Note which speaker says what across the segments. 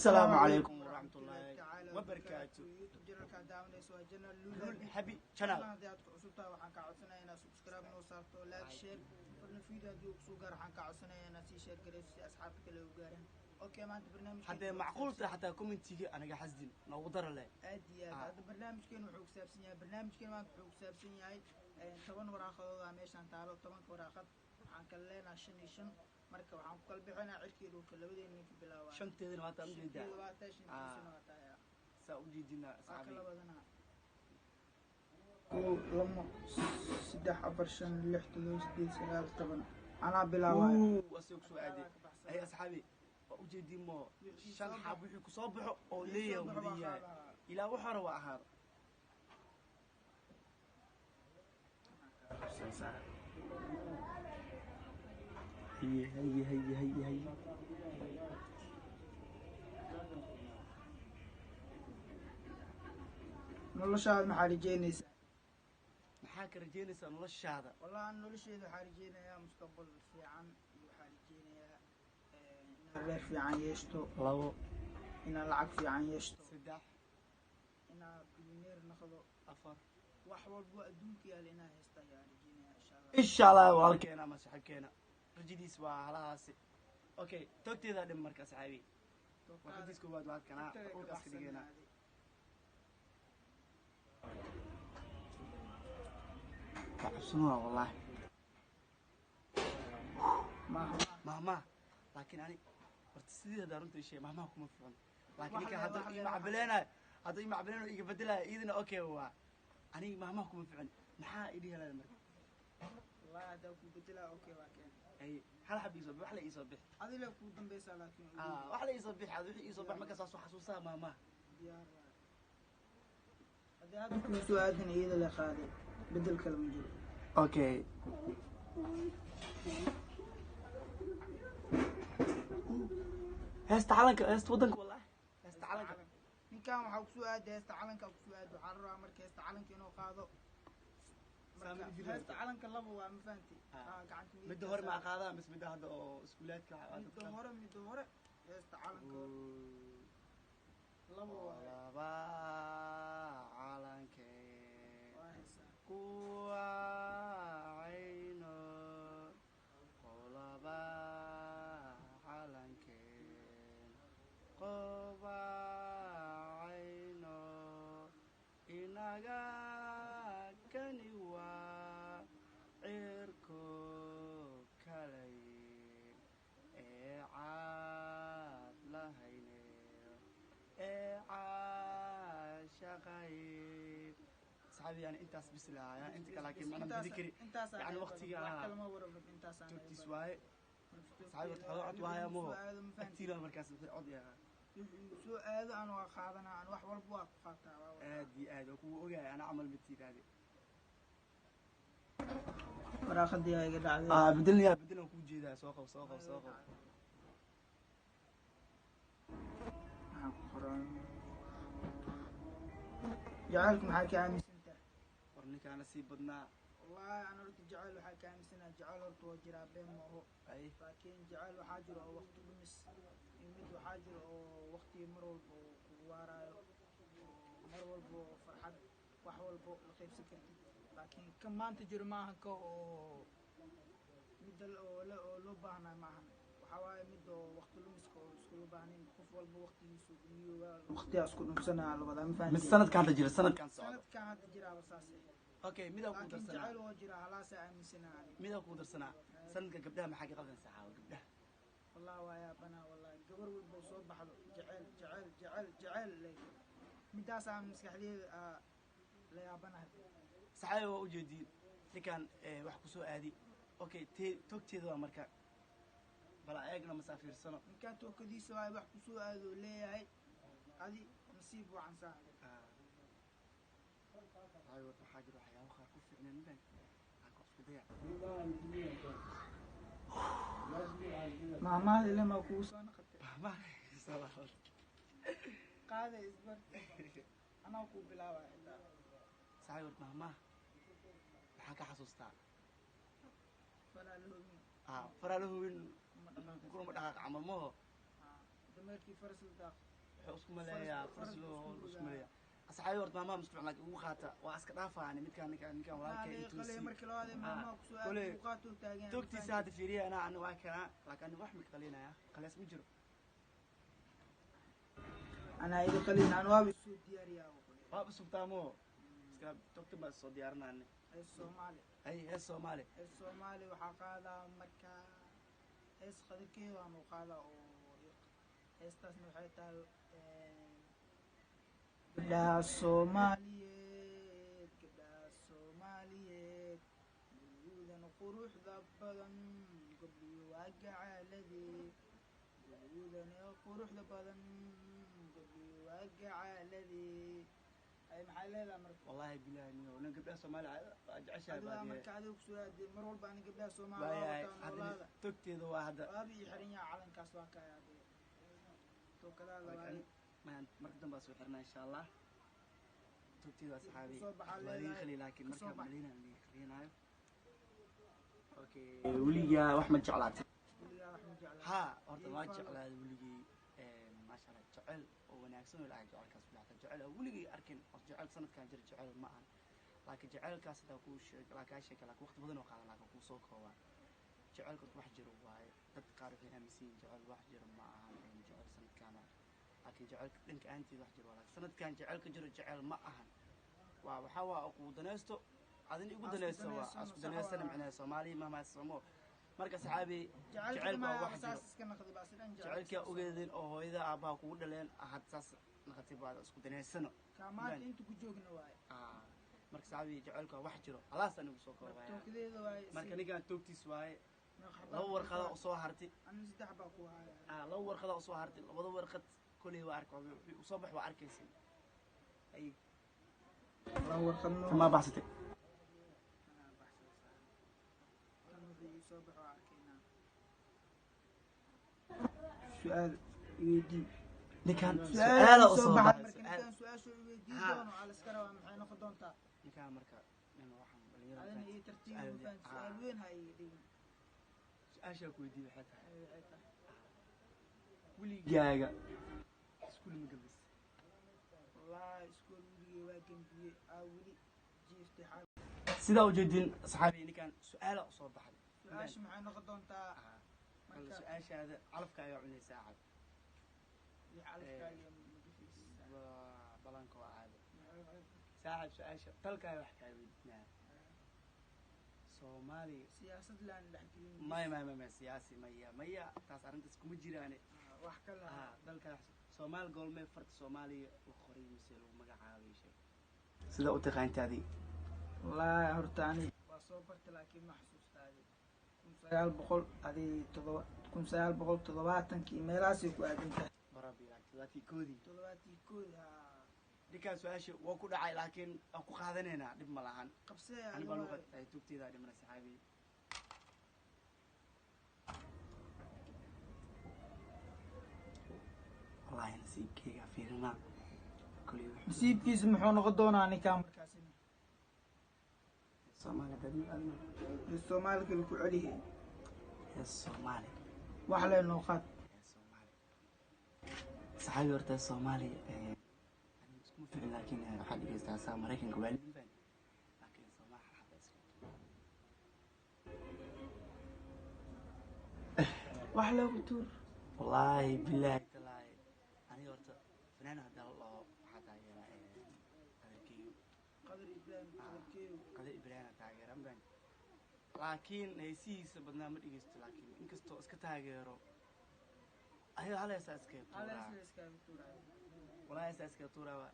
Speaker 1: السلام عليكم ورحمة الله وبركاته.
Speaker 2: يوتيوب جنرال كداون سو جنرال
Speaker 1: لول حبي channel
Speaker 2: هذا cusubta waxaan ka codsanaynaa subscribe noo saarto like share farna video hadii uu soo gaar waxaan ka codsanaynaa si share gareys si asxaabta kale u gaaraan okay maanta barnaamijka
Speaker 1: حتى معقول حتى كومنتيجي أنا قاعد حزين نوضر له
Speaker 2: aad hada barnaamijkeenu wuxuu ku saabsan yahay barnaamijkeenu maanta wuxuu ku saabsan yahay 10 waraaqadood meeshan taalo 10 waraaqad waxaan kala leenahay 5 marka waxaan ku kala bixinaa cirkeedu ka labadeena ka bilaawaa
Speaker 1: shanteedina maanta aan jeedaa saa u jeedina
Speaker 2: asxaabi lama 3 4 5 6 7 8 أنا بلاوي
Speaker 1: واسيوك سو عادي أي أصحابي وجدي مو شن حابي كصبح أو ليه وديا إلى وحر وأهار هي
Speaker 2: noloshaada maxaa rajeynaysaa
Speaker 1: maxaa ka rajeynaysaa noloshaada
Speaker 2: wallahi nolosheeda waxaa rajeynayaa mustaqbal fiican iyo waxaa rajeynayaa inaan reer fiican yeeshto
Speaker 1: labo
Speaker 2: inaan lacag fiican yeeshto
Speaker 1: saddex
Speaker 2: inaan milyaneer noqdo
Speaker 1: afar
Speaker 2: wax walbo adduunka yaal inaan haysta ayaa rajeynayaa
Speaker 1: insha allah walaalkeena ama saxibkeena rajadiis waa halahaasi okay togteeda dhim marka saxaabi rajadiis koowaad waa kana dhulkaas ka dhigayna عبسنوها والله مهما لكن أنا برتسديد هذا رنت الشيء مهما كم فهم لكن كان هذا مع بلينا يقبلها إذن أوكي هو أنا مهما كم فهم نحا إيدي هلا المرة
Speaker 2: والله هذا يقبلها أوكي لكن
Speaker 1: أي هل حب يصبح وحلا يصبح
Speaker 2: هذا لو كودن بيس لكن
Speaker 1: وحلا يصبح هذا يصبح ما كسر حسوسها مهما
Speaker 2: هذا كل سؤال هنا إذا لخالد بدل كلام جديد
Speaker 1: اوكي هست علنك هست ودنك والله هست علنك
Speaker 2: من كان waxa ku soo aaday hasta calanka ku soo aaday waxaan rabaa markii hasta calanka inuu qaado hasta calanka laba waa ma fahanti gacanta
Speaker 1: mid hore ma qaadaan bas mid hadda oo iskuulaadka
Speaker 2: mid hore hasta calanka laba
Speaker 1: waa calanka kuwa ayno qolaba calankeen qoba ayno inaga kani waa cirko kalay ee caad lahayne ee caashaqay صحابي يعني انت بس لا يعني انت لكن انا بذكري يعني وقتي توتي سواي صحابي تحضرت وهاي مو كثير مركز عض يا
Speaker 2: سؤال انا واخذنا عن wax walba waa ku qaataa
Speaker 1: aad ku ogaay ana amal mid taadi
Speaker 2: waraaqadii ay ga dhacday
Speaker 1: bedelna ku jeedaa soo qaw
Speaker 2: جعلك معك عامس انت
Speaker 1: ورنيك انا سي بدنا
Speaker 2: والله انا رد جعل وحا كامسنا جعل ورت وجرا بين ما هو
Speaker 1: اي
Speaker 2: لكن جعل وحاجر او وقت بمس يمد وحاجر او وقتي مرول ورايو مرول بو فرحد wax walbo la qaybsan kartid laakiin kan maanta jiro maaha ka oo mid loo baahnaa maaha waxa waaye mid oo waqti lumiska oo isku loo baahnayn qof walba waqtigiisu iyo waqtigaas ku dhumsanaa labada ma fahantin
Speaker 1: sanadkan hadda jira sanadkan
Speaker 2: hadda jira wasaas
Speaker 1: okay mida ku darsanaa
Speaker 2: jacayl oo jira halaas aaminsanaa
Speaker 1: mida ku darsanaa sanadka gabdhaha maxaa ka qaldan saxaawo gabdhaha
Speaker 2: wallahi waa yaabana wallahi gabar walba soo baxdo jacayl midaas aan maskaxdeeda la yaabanahay
Speaker 1: saxaawo waa u jeedin ninkan wax ku soo aadi okay togteeda waa marka bal ayagna masaafiirsano
Speaker 2: ninkan togkadiisa waa wax ku soo aado leeyahay adi nasiib wacan saa
Speaker 1: ayuu xaajir waxyaabo qaar ku fiicnaan baan aku isku daya
Speaker 2: mama ilma ku soo naqatay
Speaker 1: mama salaam
Speaker 2: qaade isbar ana ku bilaaway
Speaker 1: saayir mama waxa ka xasuustaa faraluhun kurma dhaqaaq camal mo
Speaker 2: dameerkii farasada
Speaker 1: wuxuu isku maleeyaa farslo isku maleeyaa asxaabi horta maamaha musfiican laakiin ugu qaata waa iska dhaafaani ninkaan walaalkay intuusi togtiisa hadda fiiriya ana waa kanaa laakiin aniga wax ma qalinaya qalaas ma jiro
Speaker 2: anaa iga qalin aan waaba soo diyaariyaa
Speaker 1: waaba subtaamo iska togta baa soo diyaarinayna
Speaker 2: Soomaali
Speaker 1: hees Soomaali
Speaker 2: waxaa qaadaa marka hees qadarkeeda waan u qaadaa oo heestaasna waxay tahay gabdhaha Soomaaliyeed gabdhuudana quruxda badan gabdhiyo waa gacaaladee gabdhuudana quruxda badan gabdhiyo waa gacaaladee ay maxay leedahay marka
Speaker 1: wallahi billahi niyo nin gabdhaha Soomaali jeceshahay
Speaker 2: adiga marka adiga ku soo aadey mar walba aan gabdhaha Soomaali
Speaker 1: hadda togteeda waa hadda
Speaker 2: waabi xiran yahay calankaas waa ka yaabay to kala labaad
Speaker 1: marka dambe soo xirnaa insha Allah togteeda asxaabi wali khali laakiin marka malina khaliinayo okay waliga wax ma jeclaatay ha horta waa jeclaaday waligii ma sha Allah jecel oo wanaagsan oo ilaahay jecelkaas bilaata jecel waligii arkin jecel sanadkan jir jecel ma aha laakiin jecelkaas daa ku sheeg laakiin sheekada waqti badan oo qaadan laakiin ku soo koobaa jecelka wax jiro waaye dad qaar waxay aaminsan jecel wax jiro ma aha jecel sanadkan laakiin jecelka dhanka aantii wax jiro laakiin sanadkan jecelka jiro jecel ma aha waa waxa waa ugu danaysto adin igu danaysto waa isku danaystana macnaheedu Soomaaliya ma Soomo marka saxaabi jecelka wax jiro jecelka ogeedin oo hooyada aabaha kugu dhaleen ahad saas naqatay baad isku danaysano
Speaker 2: kaamaad inta ku joogna waaye
Speaker 1: marka saxaabi jecelka wax jiro alaas anigu soo koobaya marka nigan togtiis waaye laba warqad oo soo hartay
Speaker 2: an saddex baa ku haya
Speaker 1: laba warqad oo soo hartay labada warqad kulli waa arko soo bax waa arkaysan ay
Speaker 2: laba warqad
Speaker 1: ma baxsatay
Speaker 2: soo bax waa arkayna su'aal weydii
Speaker 1: ninkan su'aal oo soo baxay
Speaker 2: ninkan su'aasho weydii doono ala iskara waa maxay noqon doontaa
Speaker 1: ninkan marka nin waxaan
Speaker 2: dhalinyarada adina iyo tartiib u faan su'aal weyn hay dhigin
Speaker 1: su'aasha ku weydii waxay tahay wiligaaga iskuul ma galbis
Speaker 2: wallahi iskuul wiligay waa gambiyey wili jiiftay xaal
Speaker 1: sida u jeedin saxaabi ninkan su'aal oo soo baxay
Speaker 2: su'aasha maxay noqon doontaa
Speaker 1: marka su'aashaada calafkaaga cunaysaa cad
Speaker 2: calafkaaga
Speaker 1: balanka waa caado saaxib su'aasha talkaaga wax kaa weydiinaa Soomaali
Speaker 2: siyaasad laan dhex gelin
Speaker 1: maya siyaasi maya taas arintaas kuma jiraane
Speaker 2: wax kala
Speaker 1: dalka Soomaal goolmee farta Soomaaliya la qoray mise lagu magacaabay shay sida u taqaantaadi
Speaker 2: wallahi horta ani waa soo bartay laakiin ma xasuustaadi 1970 meelaasay ku aadan tahay
Speaker 1: barabi laakiin koodi ninkaan su'aasha waa ku dhacay laakiin aan ku qaadanaynaa dhib ma lahan
Speaker 2: qabsee
Speaker 1: aniga luqad ay tugteeda dhimana saxaabi wallahi nasiibkeyga fiirina kulli
Speaker 2: nasiibkiisa muxuu noqon doonaa ninkaan markaasi
Speaker 1: Soomaali dadna
Speaker 2: Soomaali kale ku celiye
Speaker 1: Soomaali
Speaker 2: wax leh noo qaad
Speaker 1: Soomaali saxaabi horta Soomaali isku fiican laakiin waxa dhigaystaa saa Mareykanka waa liban laakiin Soomaali xabas
Speaker 2: wax lagu tuur
Speaker 1: wallahi billahi talaahi ani horta fanaan hada Allah waxa taageeraa qadar Ibrahim taageeran baan laakiin heesihiisa badnaa ma dhigeysto laakiin inkastoo iska taageero ayaa haleesa iska tuuraa wallahi iska tuuraa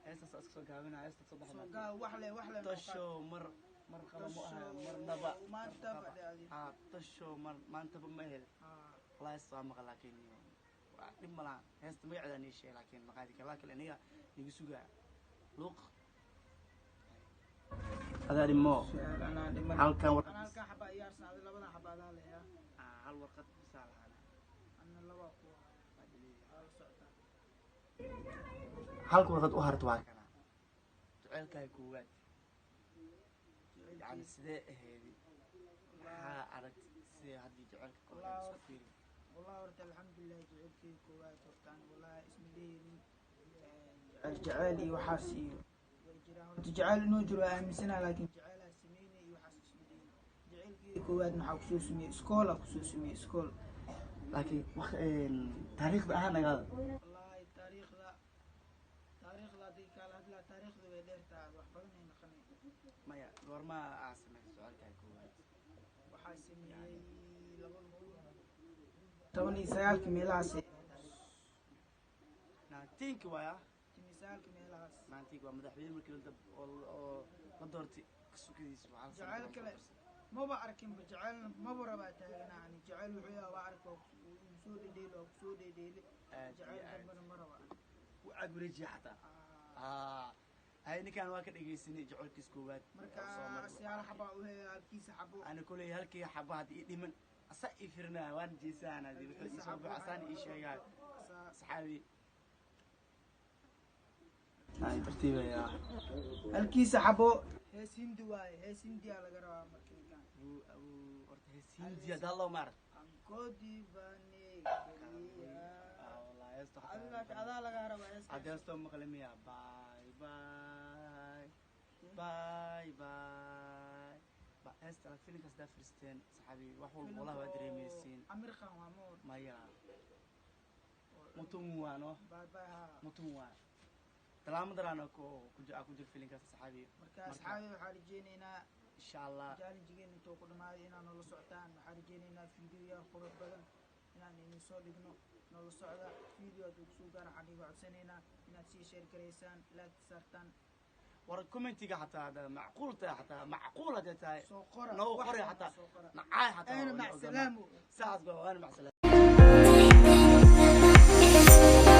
Speaker 1: heestas iska soo gaabina heestas soo baxna
Speaker 2: wax leh
Speaker 1: tasho mar qaba ma aha marnaba tasho maanta ma hel wallahi soo maqal laakiin waa dhib ma laha heesta magaceeda ni sheey laakiin maqaadi kala kale aniga nigu sugaa luuq هذا ريمو halkan
Speaker 2: xaba iyaarsan adi labada xabaadaa leeyaa
Speaker 1: hal warqad bisaal hada
Speaker 2: anna laba ku hal socda
Speaker 1: halka warqad u harto waa kana jecelkay koowaad yani sidee aheedi waxa arag sidee hadii jecelka koowaad isku fiiri
Speaker 2: والله horta alxamdulilah jaceylkeyga koowaad hortaan wallahi isma leeyihin jeceyl iyo waxaas iyo way jiraan horta jeceyl inuu jiro waa aaminsanaha laakiin jeceylaa sameynay iyo waxaas isma leeyihin jaceylkeyga koowaad maxaa kusoo sameeyey iskool aa kusoo sameeyey iskool
Speaker 1: laakiin taariikhda ahaan nagaada
Speaker 2: wallahi taariikhda hadday kaala hadlaa taariikhda way dheertaa wax badan ay naqanay
Speaker 1: maya goorma aa sameysay su'aalkaa koowaad
Speaker 2: waxaa sameeyey 19 meelahaas
Speaker 1: naantiinki waaya
Speaker 2: 19 meelahaas
Speaker 1: naantiinki waa madaxweyne markii oo la doortay kasukadiisa waxaa
Speaker 2: jaceyl kale maba arkinba jecelna maba rabaa taaganaa ani jecel wuxuu yahay waa arka soo dhedheelo waa kusoo dhedheele jecel dambana ma raba
Speaker 1: wacaag wareejiya xataa hay ninkaan waa ka dhegaysanay jecelkiis koowaad
Speaker 2: marka siyaal xabaa u heeya halkiisa xabo
Speaker 1: ana koley halkii xaba hadda ii dhiman asa ii firinaa waan jeesaan hadii wuxuu ii soo baxo asaan ii sheegaa saxaabi ay tartiibaya
Speaker 2: halkiisa xabo hees hindi waaye hees hindiyaa laga rabaa markaykan
Speaker 1: horta hees hindiya dallo maar
Speaker 2: ankodi bane
Speaker 1: wallahi heesta
Speaker 2: adaa lagaa rabaa hees
Speaker 1: hadda heestoo maqle miya bye bye bye bye heesta filinkaas daa firsteen saxaabi wax walba wallahi waa dareemaysiin
Speaker 2: amir khan waa moor
Speaker 1: maya mutum waano
Speaker 2: bye bye ha
Speaker 1: mutum waa talaamadarana ku jir filinkaas saxaabi
Speaker 2: marka asxaabi waxaa rajeynaynaa
Speaker 1: insha allah
Speaker 2: jaalinjigeen intuu ku dhamaaday inaa noola socotaan waxaa rajeynaynaa fiidiyoyaal qurux badan inaan idin soo dhigno noola socda fiideo hadduu kusoo gaara waxaan iga codsanaynaa inaad sii sheer garaysaan laagta saartaan
Speaker 1: war commentiga xataa hada macquul tahay xataa macquul hadday tahay
Speaker 2: soo qora
Speaker 1: noo qori xataa
Speaker 2: soo qora
Speaker 1: nacay xataa
Speaker 2: ayna mac salaamo
Speaker 1: saas waa waana mac salaamo